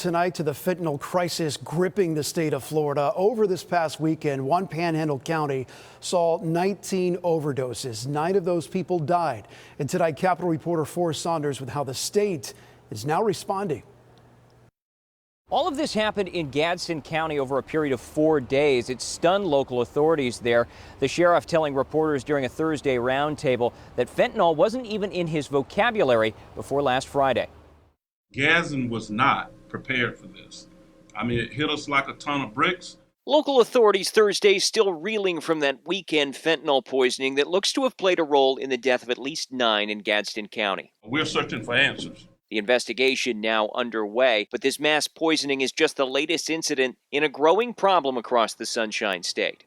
tonight to the fentanyl crisis gripping the state of Florida. Over this past weekend, one Panhandle County saw 19 overdoses. 9 of those people died. And tonight, Capitol reporter Forrest Saunders with how the state is now responding. All of this happened in Gadsden County over a period of 4 days. It stunned local authorities there. The sheriff telling reporters during a Thursday roundtable that fentanyl wasn't even in his vocabulary before last Friday. Gadsden was not prepared for this. I mean, it hit us like a ton of bricks. Local authorities Thursday still reeling from that weekend fentanyl poisoning that looks to have played a role in the death of at least 9 in Gadsden County. We're searching for answers. The investigation now underway, but this mass poisoning is just the latest incident in a growing problem across the Sunshine State.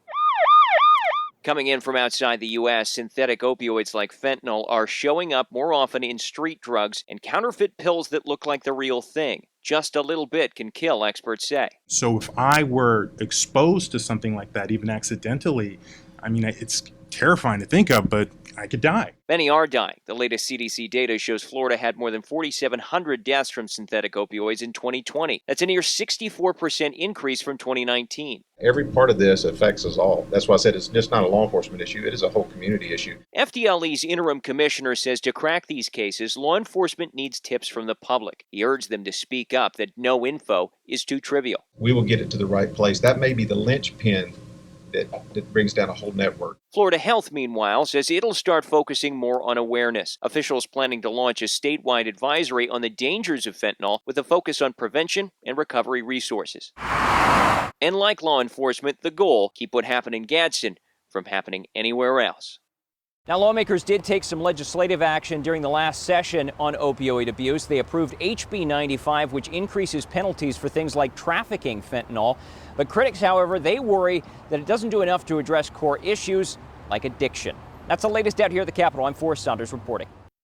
Coming in from outside the U.S., synthetic opioids like fentanyl are showing up more often in street drugs and counterfeit pills that look like the real thing. Just a little bit can kill, experts say. So if I were exposed to something like that, even accidentally, I mean, it's terrifying to think of, but I could die. Many are dying. The latest CDC data shows Florida had more than 4,700 deaths from synthetic opioids in 2020. That's a near 64% increase from 2019. Every part of this affects us all. That's why I said it's just not a law enforcement issue. It is a whole community issue. FDLE's interim commissioner says to crack these cases, law enforcement needs tips from the public. He urged them to speak up that no info is too trivial. We will get it to the right place. That may be the linchpin that brings down a whole network. Florida Health, meanwhile, says it'll start focusing more on awareness. Officials planning to launch a statewide advisory on the dangers of fentanyl with a focus on prevention and recovery resources. And like law enforcement, the goal, keep what happened in Gadsden from happening anywhere else. Now, lawmakers did take some legislative action during the last session on opioid abuse. They approved HB 95, which increases penalties for things like trafficking fentanyl. But critics, however, they worry that it doesn't do enough to address core issues like addiction. That's the latest out here at the Capitol. I'm Forrest Saunders reporting.